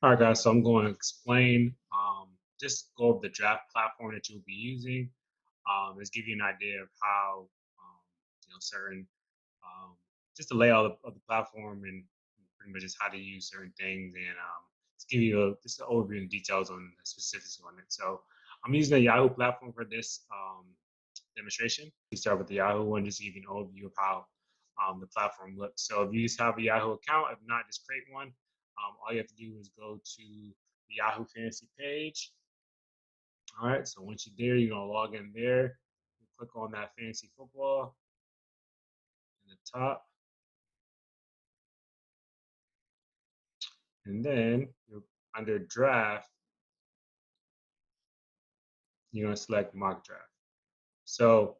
All right, guys, so I'm going to explain, just go over the draft platform that you'll be using. Just give you an idea of how, certain, um, just the layout of the platform and pretty much just how to use certain things and just give you just an overview and details on the specifics on it. So I'm using the Yahoo platform for this demonstration. We start with the Yahoo one, just to give you an overview of how the platform looks. So if you just have a Yahoo account, if not, just create one. All you have to do is go to the Yahoo Fantasy page. All right, so once you're there, you're gonna log in there. You click on that fantasy football in the top, and then you're under draft. You're gonna select mock draft. So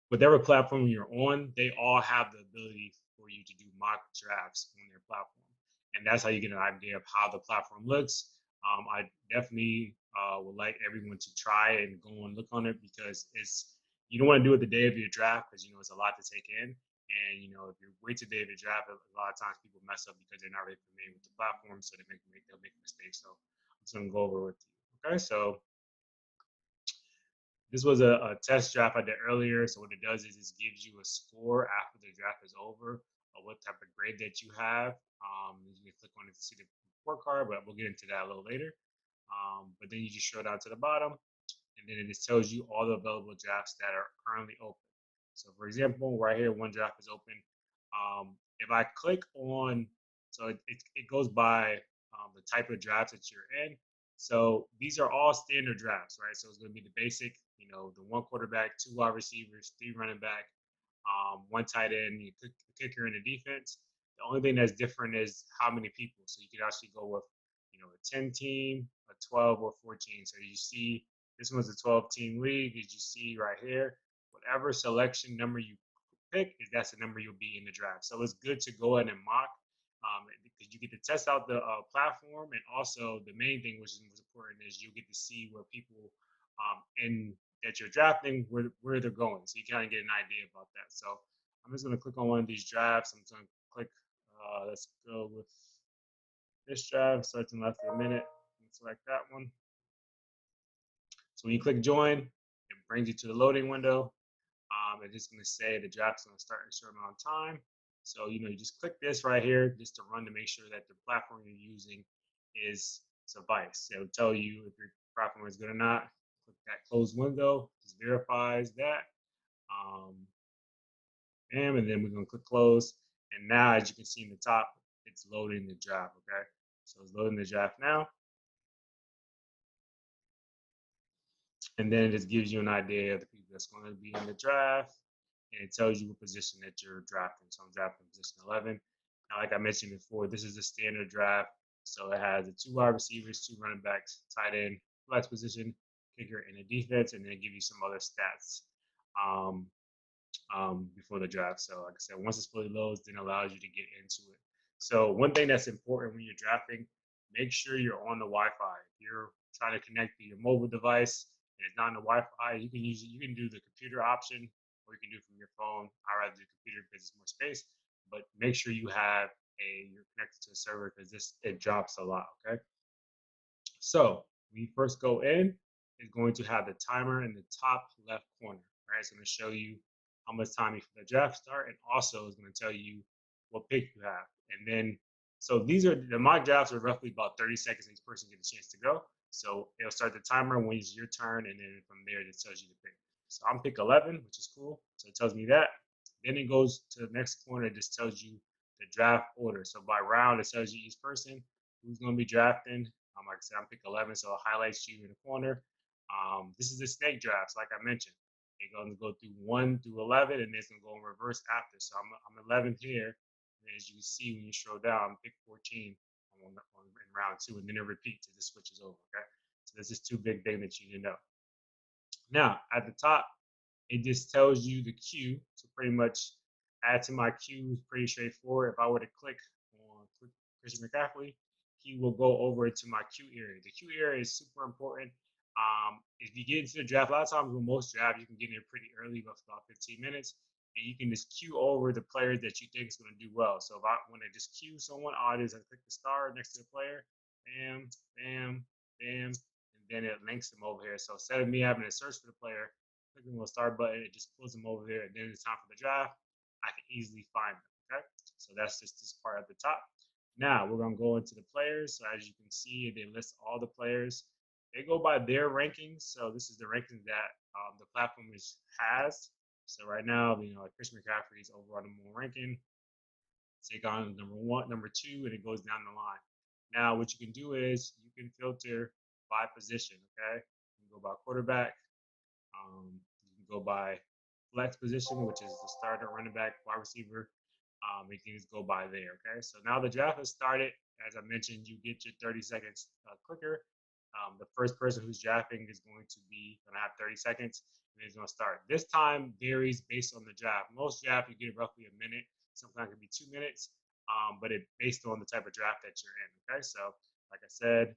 whatever platform you're on, they all have the ability for you to do mock drafts on their platform. And that's how you get an idea of how the platform looks. I definitely would like everyone to try and go and look on it because you don't want to do it the day of your draft because it's a lot to take in. And if you wait till the day of your draft, a lot of times people mess up because they're not really familiar with the platform, so they'll make mistakes. So I'm just gonna go over with you. Okay, so this was a test draft I did earlier. So what it does is it gives you a score after the draft is over of what type of grade that you have. You can click on it to see the report card, but we'll get into that a little later. But then you just scroll down to the bottom, and then it just tells you all the available drafts that are currently open. So for example, right here, one draft is open. If I click on, so it goes by the type of draft that you're in. So these are all standard drafts, right? So it's going to be the basic, the one quarterback, two wide receivers, three running back, one tight end, you kick, kicker in the defense. The only thing that's different is how many people. So you could actually go with, a 10 team, a 12, or 14. So you see, this one's a 12 team league. As you see right here, whatever selection number you pick, that's the number you'll be in the draft. So it's good to go ahead and mock because you get to test out the platform, and also the main thing, which is important, is you get to see where people in that you're drafting where they're going, so you kind of get an idea about that. So I'm just going to click on one of these drafts. I'm just going to click. Let's go with this draft. Starts in less than a minute. Let's select that one. So when you click join, it brings you to the loading window. It's just going to say the draft's going to start in a certain amount of time. So, you just click this right here just to run to make sure that the platform you're using is suffice. It'll tell you if your platform is good or not. Click that close window, just verifies that. Um, and then we're going to click close. And now, as you can see in the top, it's loading the draft, okay? So it's loading the draft now. And then it just gives you an idea of the people that's going to be in the draft, and it tells you what position that you're drafting. So I'm drafting position 11. Now, like I mentioned before, this is a standard draft, so it has the two wide receivers, two running backs, tight end, flex position, kicker, and a defense, and then give you some other stats um, before the draft. So, like I said, once it's fully loads, then it allows you to get into it. So, one thing that's important when you're drafting, make sure you're on the Wi-Fi. If you're trying to connect to your mobile device and it's not on the Wi-Fi, you can use it. You can do the computer option, or you can do it from your phone. I rather do computer because it's more space. But make sure you're connected to a server because it drops a lot. Okay. So when you first go in, it's going to have the timer in the top left corner. Right, it's going to show you how much time before the draft start, and also it's going to tell you what pick you have. And then, so these are the mock drafts are roughly about 30 seconds. Each person gets a chance to go. So it'll start the timer when it's your turn, and then from there it tells you to pick. So I'm pick 11, which is cool. So it tells me that. Then it goes to the next corner. It just tells you the draft order. So by round, it tells you each person who's going to be drafting. Like I said, I'm pick 11, so it highlights you in the corner. This is the snake drafts, like I mentioned. It's going to go through 1 through 11, and it's going to go in reverse after. So I'm 11th here. And as you can see, when you scroll down, I'm pick 14 in round 2, and then it repeats. It just switches over, okay? So this is two big things that you need to know. Now, at the top, it just tells you the queue. So pretty much add to my queue is pretty straightforward. If I were to click on Christian McCaffrey, he will go over to my queue area. The queue area is super important. If you get into the draft, a lot of times with most drafts, you can get in pretty early, about 15 minutes. and you can just queue over the players that you think is going to do well. So if I want to just queue someone, all I do is I click the star next to the player, bam, bam, bam, and then it links them over here. So instead of me having to search for the player, clicking the start button, it just pulls them over here, and then it's time for the draft. I can easily find them. Okay, so that's just this part at the top. Now we're going to go into the players. So as you can see, they list all the players. They go by their rankings. So this is the rankings that the platform has. So right now, like Chris McCaffrey is over on the more ranking. Take on number one, number two, and it goes down the line. Now, what you can do is you can filter by position. Okay, you can go by quarterback. You can go by flex position, which is the starter, running back, wide receiver. You can just go by there. Okay, so now the draft has started. As I mentioned, you get your 30 seconds clicker. The first person who's drafting is going to have 30 seconds, and it's going to start. This time varies based on the draft. Most draft you get roughly a minute. Sometimes it can be 2 minutes, but it's based on the type of draft that you're in. Okay, so like I said,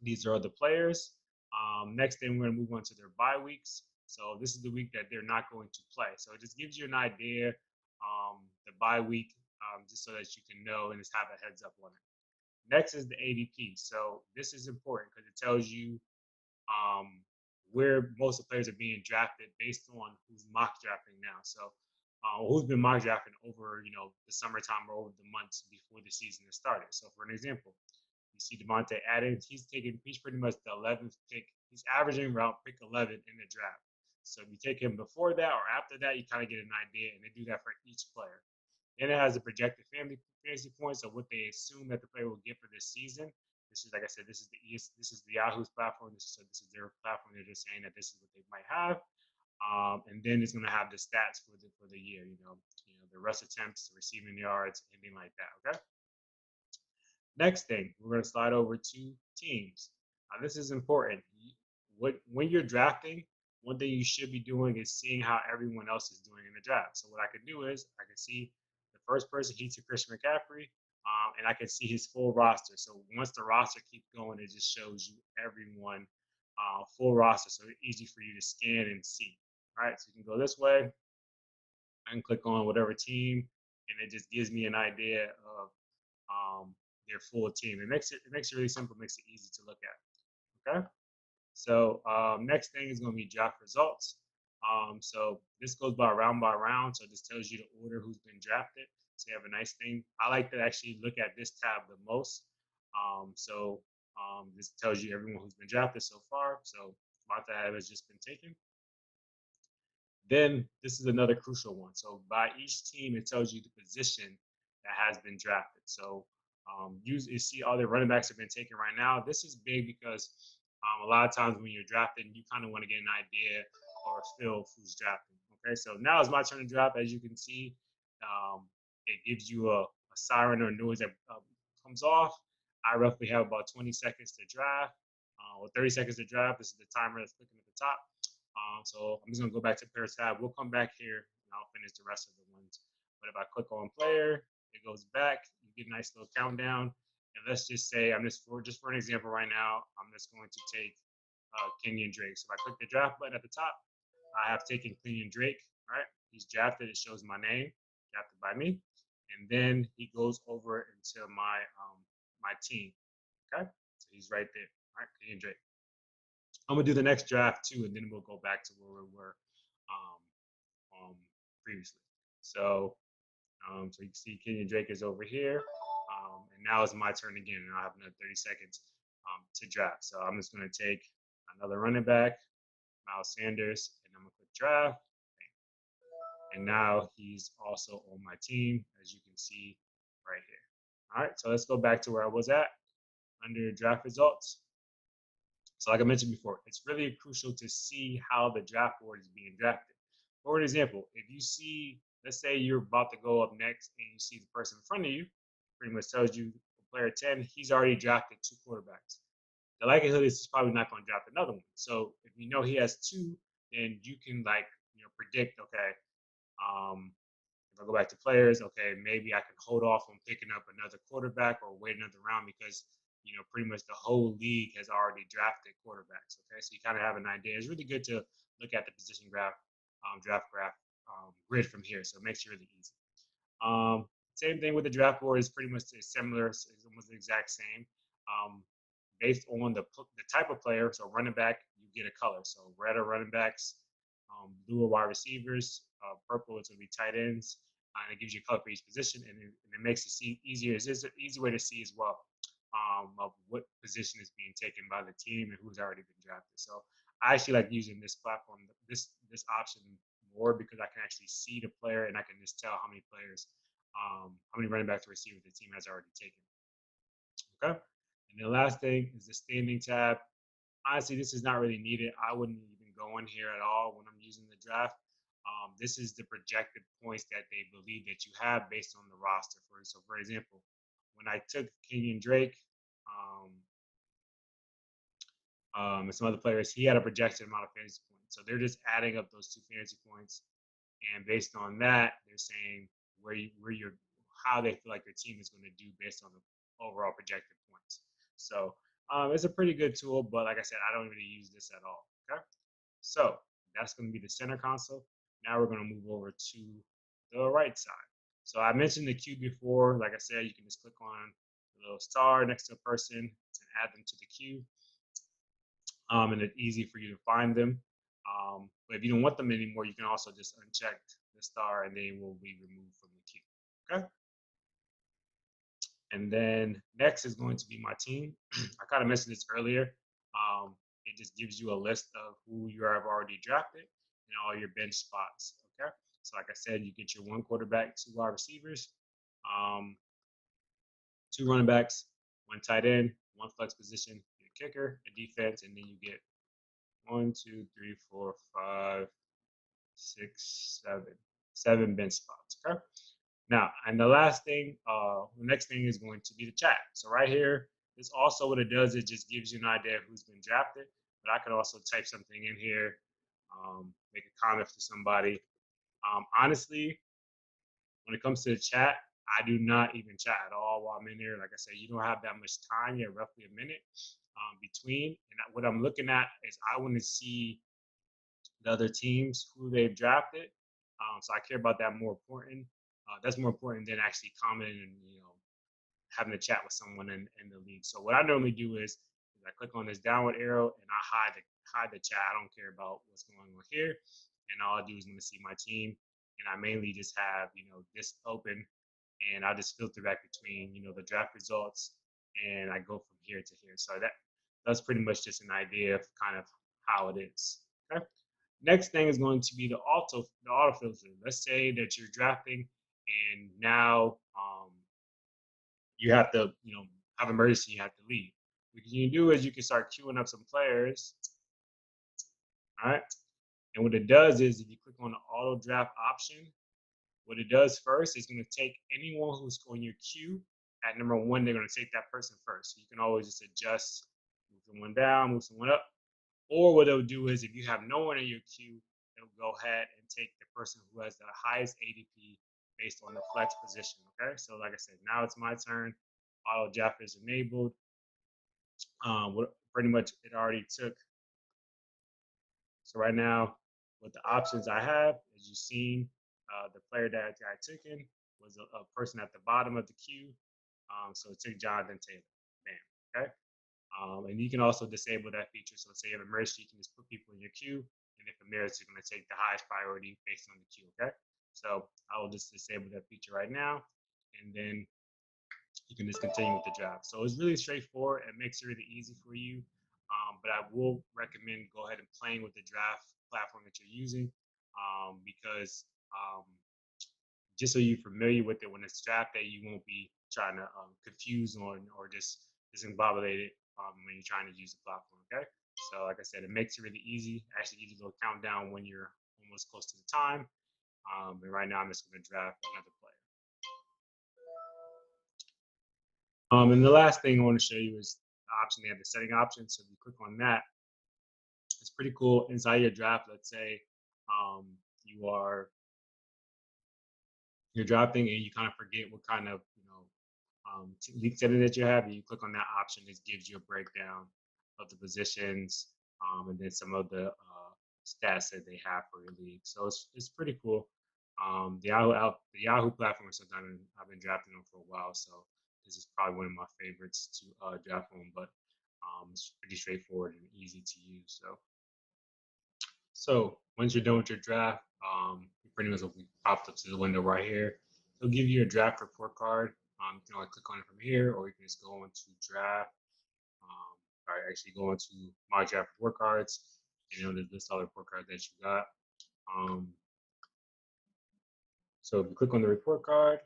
these are the players. Next thing, we're going to move on to their bye weeks. So this is the week that they're not going to play. So it just gives you an idea, the bye week, just so that you can know and just have a heads up on it. Next is the ADP. So this is important because it tells you where most of the players are being drafted based on who's mock drafting now. So who's been mock drafting over the summertime or over the months before the season has started. So for an example, you see Devontae Adams, he's pretty much the 11th pick. He's averaging around pick 11 in the draft. So if you take him before that or after that, you kind of get an idea, and they do that for each player. Then it has the projected fantasy points of what they assume that the player will get for this season. This is, like I said, this is the Yahoo's platform. This is their platform. They're just saying that this is what they might have, and then it's going to have the stats for the year. The rush attempts, the receiving yards, anything like that. Okay. Next thing, we're going to slide over to teams. This is important. When you're drafting, one thing you should be doing is seeing how everyone else is doing in the draft. So what I can do is I can see the first person, he's Christian McCaffrey, and I can see his full roster. So once the roster keeps going, it just shows you everyone full roster. So it's easy for you to scan and see. All right, so you can go this way. I can click on whatever team, and it just gives me an idea of their full team. It makes it really simple, makes it easy to look at. Okay. So next thing is going to be draft results. So this goes by round, so this tells you the order who's been drafted. So you have a nice thing. I like to actually look at this tab the most. This tells you everyone who's been drafted so far. So Monta has just been taken. Then this is another crucial one. So by each team, it tells you the position that has been drafted. So you see all the running backs have been taken right now. This is big because a lot of times when you're drafting, you kind of want to get an idea or a feel of who's drafting. Okay, so now it's my turn to draft. As you can see, it gives you a siren or noise that comes off. I roughly have about 20 seconds to draft, or 30 seconds to draft. This is the timer that's clicking at the top. So I'm just going to go back to player tab. We'll come back here and I'll finish the rest of the ones. But if I click on player, it goes back. You get a nice little countdown. And let's just say I'm just for an example right now, I'm just going to take Kenyon Drake. So if I click the draft button at the top, I have taken Kenyon Drake. All right, he's drafted. It shows my name, drafted by me, and then he goes over into my my team. Okay, so he's right there. All right, Kenyon Drake. I'm gonna do the next draft too, and then we'll go back to where we were previously. So, so you can see Kenyon Drake is over here, and now it's my turn again, and I have another 30 seconds to draft. So I'm just gonna take another running back, Miles Sanders, and I'm gonna click draft. And now he's also on my team, as you can see right here. All right, so let's go back to where I was at under draft results. So like I mentioned before, it's really crucial to see how the draft board is being drafted. For an example, if you see, let's say you're about to go up next and you see the person in front of you, pretty much tells you player 10, he's already drafted 2 quarterbacks. The likelihood is he's probably not going to draft another one. So if you know he has 2, then you can predict, okay, if I go back to players, okay, maybe I can hold off on picking up another quarterback or wait another round because pretty much the whole league has already drafted quarterbacks. Okay, so you kind of have an idea. It's really good to look at the position graph, draft graph grid from here, so it makes it really easy. Same thing with the draft board is pretty much similar. It's almost the exact same. Um, Based on the type of player, so running back, you get a color. So red are running backs, blue are wide receivers, purple is going to be tight ends, and it gives you a color for each position, and it makes it see easier. It's an easy way to see as well of what position is being taken by the team and who's already been drafted. So I actually like using this platform, this option more because I can actually see the player and I can just tell how many players, how many running backs or receivers the team has already taken. Okay. And the last thing is the standing tab. Honestly, this is not really needed. I wouldn't even go in here at all when I'm using the draft. This is the projected points that they believe that you have based on the roster. So, for example, when I took Kenyon Drake and some other players, he had a projected amount of fantasy points. So they're just adding up those 2 fantasy points, and based on that, they're saying how they feel like their team is going to do based on the overall projected points. So it's a pretty good tool, but like I said, I don't really use this at all. Okay, so that's going to be the center console. Now we're going to move over to the right side. So I mentioned the queue before. Like I said, you can just click on the little star next to a person to add them to the queue, and it's easy for you to find them. But if you don't want them anymore, you can also just uncheck the star and they will be removed from the queue. Okay. And then next is going to be my team. I kind of mentioned this earlier. It just gives you a list of who you have already drafted and all your bench spots. Okay. So like I said, you get your 1 quarterback, 2 wide receivers, 2 running backs, 1 tight end, 1 flex position, a kicker, a defense, and then you get 1, 2, 3, 4, 5, 6, 7 bench spots. Okay. Now, and the last thing, the next thing is going to be the chat. So right here, this also what it does, it just gives you an idea of who's been drafted. But I could also type something in here, make a comment to somebody. Honestly, when it comes to the chat, I do not even chat at all while I'm in there. Like I said, you don't have that much time yet, roughly a minute between. And what I'm looking at is I want to see the other teams who they've drafted. So I care about that more important. That's more important than actually commenting and having a chat with someone in the league. So what I normally do is I click on this downward arrow and I hide the chat. I don't care about what's going on here, and all I do is want to see my team, and I mainly just have this open, and I just filter back between the draft results, and I go from here to here. So that's pretty much just an idea of kind of how it is. Okay. Next thing is going to be the auto filter. Let's say that you're drafting and now you have to have emergency, you have to leave. What you can do is you can start queuing up some players. All right. And what it does is if you click on the auto draft option, what it does first is going to take anyone who's on your queue at number 1, they're going to take that person first. So you can always just adjust, move someone down, move someone up. Or what it'll do is if you have no one in your queue, it'll go ahead and take the person who has the highest ADP based on the flex position. Okay, so like I said, now it's my turn. Auto draft is enabled. Pretty much it already took. So right now, with the options I have, as you've seen, the player that I took in was a person at the bottom of the queue. So it took Jonathan Taylor. Bam. Okay. And you can also disable that feature. So let's say you have emergency, you can just put people in your queue, and if emergency, you're going to take the highest priority based on the queue. Okay. So I will just disable that feature right now, and then you can just continue with the draft. So it's really straightforward. It makes it really easy for you. But I will recommend go ahead and playing with the draft platform that you're using because just so you're familiar with it when it's draft day, you won't be trying to confuse or just discombobulated when you're trying to use the platform. Okay. So like I said, it makes it really easy. Actually, gives you a little countdown when you're almost close to the time. And right now, I'm just going to draft another player. And the last thing I want to show you is the option. They have the setting option. So if you click on that, it's pretty cool. Inside your draft, let's say you're drafting and you kind of forget what kind of league setting that you have, and you click on that option. It gives you a breakdown of the positions and then some of the stats that they have for your league. So it's pretty cool. The Yahoo platform is something I've been drafting on for a while, so this is probably one of my favorites to draft on. But it's pretty straightforward and easy to use. So once you're done with your draft, you pretty much will be popped up to the window right here. It'll give you a draft report card. You can only click on it from here, or you can just go into draft. Or actually go into my draft report cards, and it'll list all the report cards that you got. Um, so if you click on the report card,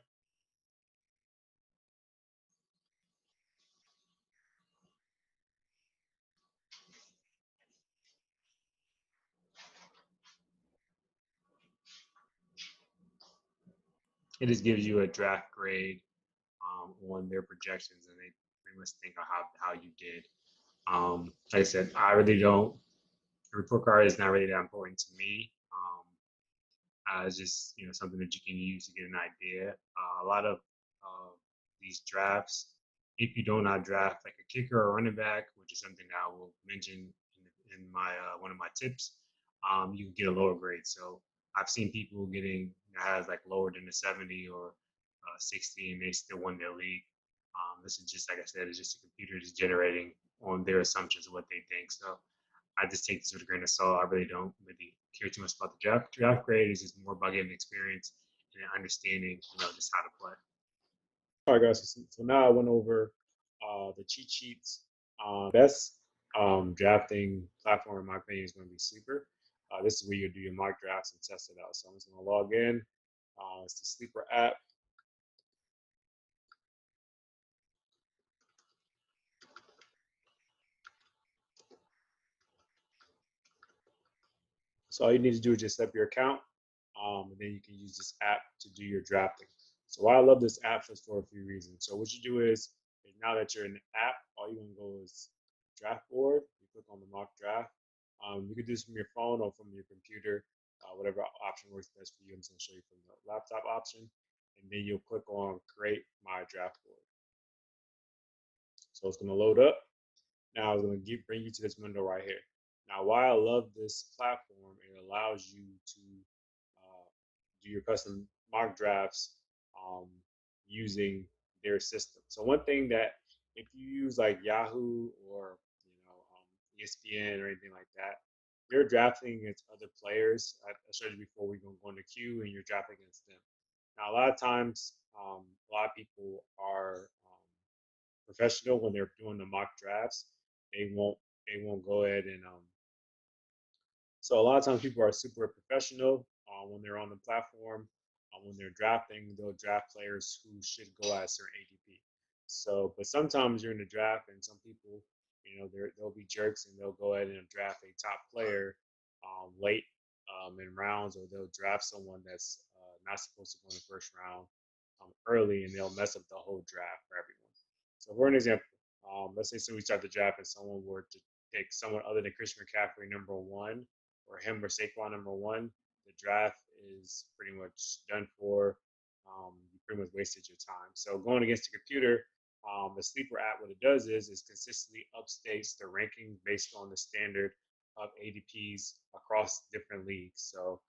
it just gives you a draft grade on their projections, and they pretty much think of how you did. Like I said, I really don't. The report card is not really that important to me. It's just something that you can use to get an idea. A lot of these drafts, if you do not draft like a kicker or running back, which is something that I will mention in my one of my tips, you can get a lower grade. So I've seen people getting has like lower than a 70 or 60, and they still won their league. This is just like I said, it's just a computer just generating on their assumptions of what they think. So I just take this with a grain of salt. I really don't really care too much about the draft grade. It's just more about getting experience and understanding, just how to play. All right, guys. So now I went over the cheat sheets. Best drafting platform, in my opinion, is going to be Sleeper. This is where you do your mock drafts and test it out. So I'm just going to log in. It's the Sleeper app. So all you need to do is just set up your account, and then you can use this app to do your drafting. So why I love this app is for a few reasons. So what you do is now that you're in the app, all you're gonna go is draft board. You click on the mock draft. You can do this from your phone or from your computer, whatever option works best for you. I'm just gonna show you from the laptop option, and then you'll click on create my draft board. So it's gonna load up. Now it's going to bring you to this window right here. Now, why I love this platform, it allows you to do your custom mock drafts using their system. So one thing that if you use like Yahoo or ESPN or anything like that, you're drafting against other players. I showed you before we're going to go in the queue and you're drafting against them. Now, a lot of times, a lot of people are professional when they're doing the mock drafts. They won't go ahead and so a lot of times people are super professional when they're on the platform. When they're drafting, they'll draft players who should go at a certain ADP. So, but sometimes you're in the draft, and some people, they'll be jerks and they'll go ahead and draft a top player late in rounds, or they'll draft someone that's not supposed to go in the first round early, and they'll mess up the whole draft for everyone. So, for an example, let's say so we start the draft and someone were to take someone other than Christian McCaffrey number one, or him or Saquon number one, the draft is pretty much done for. You pretty much wasted your time. So going against the computer, the Sleeper app, what it does is consistently updates the rankings based on the standard of ADPs across different leagues. So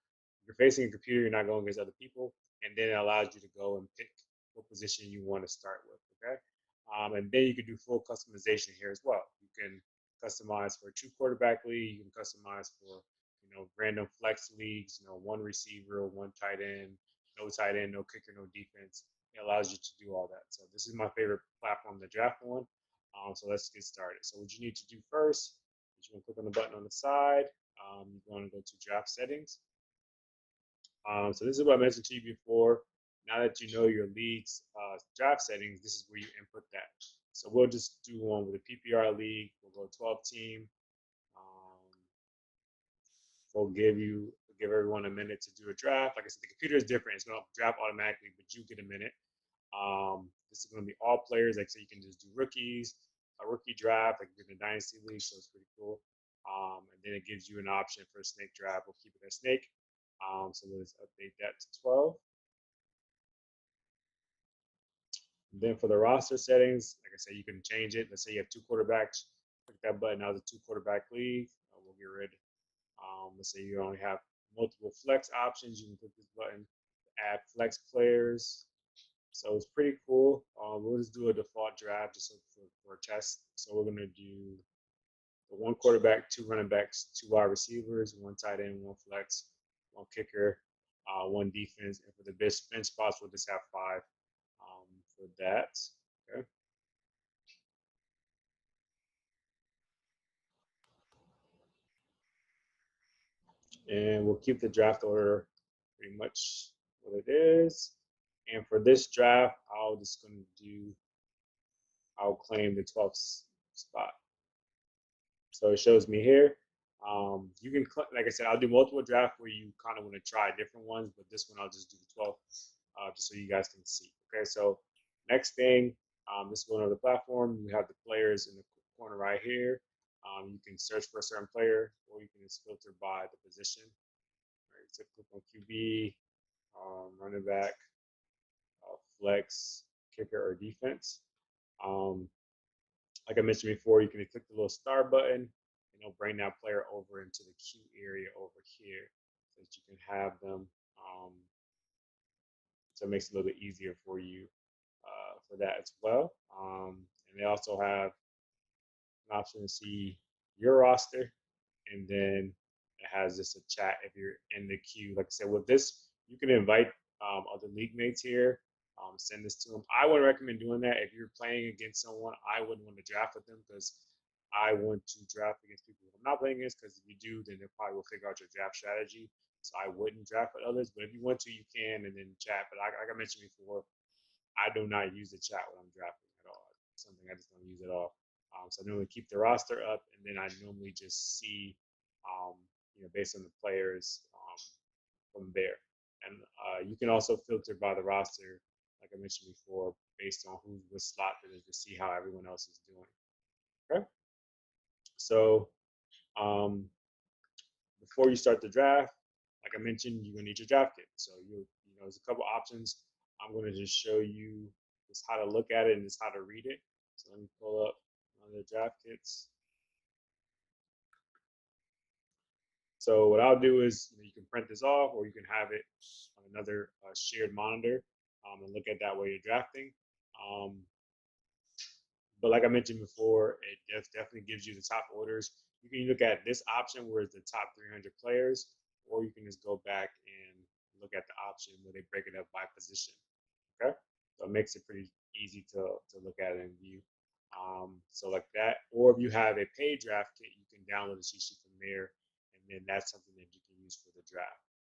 if you're facing a computer, you're not going against other people, and then it allows you to go and pick what position you want to start with. Okay, and then you can do full customization here as well. You can customize for a 2 quarterback league. You can customize for random flex leagues. One receiver, one tight end, no kicker, no defense. It allows you to do all that. So this is my favorite platform to draft on. So let's get started. So what you need to do first is you're going to click on the button on the side. You're going to go to draft settings. So this is what I mentioned to you before. Now that you know your league's draft settings, this is where you input that. So we'll just do one with a PPR league. We'll go 12 team. We'll give everyone a minute to do a draft. Like I said, the computer is different. It's going to draft automatically, but you get a minute. This is going to be all players. Like so, you can just do rookies, a rookie draft, like in the dynasty league. So it's pretty cool. And then it gives you an option for a snake draft. We'll keep it as snake. So let's update that to 12. And then for the roster settings, like I said, you can change it. Let's say you have 2 quarterbacks. Click that button. Now the 2 quarterback league. We'll get rid. Let's say you only have multiple flex options. You can click this button. add flex players. So it's pretty cool. We'll just do a default draft just for a test. So we're gonna do the one quarterback, two running backs, two wide receivers, one tight end, one flex, one kicker, one defense, and for the bench spots, we'll just have five for that. Okay. And we'll keep the draft order pretty much what it is. And for this draft, I'll claim the 12th spot. So it shows me here. You can, like I said, I'll do multiple drafts where you kind of want to try different ones, but this one I'll just do the 12th just so you guys can see. Okay, so next thing, this is going over the platform. You have the players in the corner right here. You can search for a certain player, or you can just filter by the position. All right, so click on QB, running back, flex, kicker, or defense. Like I mentioned before, you can click the little star button, and it'll bring that player over into the queue area over here, so that you can have them. So it makes it a little bit easier for you for that as well. And they also have an option to see your roster, and then it has just a chat if you're in the queue. Like I said, with this, you can invite other league mates here, send this to them. I would recommend doing that if you're playing against someone. I wouldn't want to draft with them because I want to draft against people I'm not playing against, because if you do, then they probably will figure out your draft strategy. So I wouldn't draft with others, but if you want to, you can, and then chat. But like I mentioned before, I do not use the chat when I'm drafting at all. It's something I just don't use at all. So I normally keep the roster up, and then I normally just see, based on the players from there. And you can also filter by the roster, like I mentioned before, based on who was slot it is to see how everyone else is doing. Okay. So before you start the draft, like I mentioned, you're gonna need your draft kit. So there's a couple options. I'm gonna just show you just how to look at it and just how to read it. So let me pull up one of the draft kits. So what I'll do is you can print this off, or you can have it on another shared monitor and look at that while you're drafting. But like I mentioned before, it definitely gives you the top orders. You can look at this option where it's the top 300 players, or you can just go back and look at the option where they break it up by position. Okay, so it makes it pretty easy to look at it and view. So like that, or if you have a paid draft kit, you can download the cheat sheet from there, and then that's something that you can use for the draft.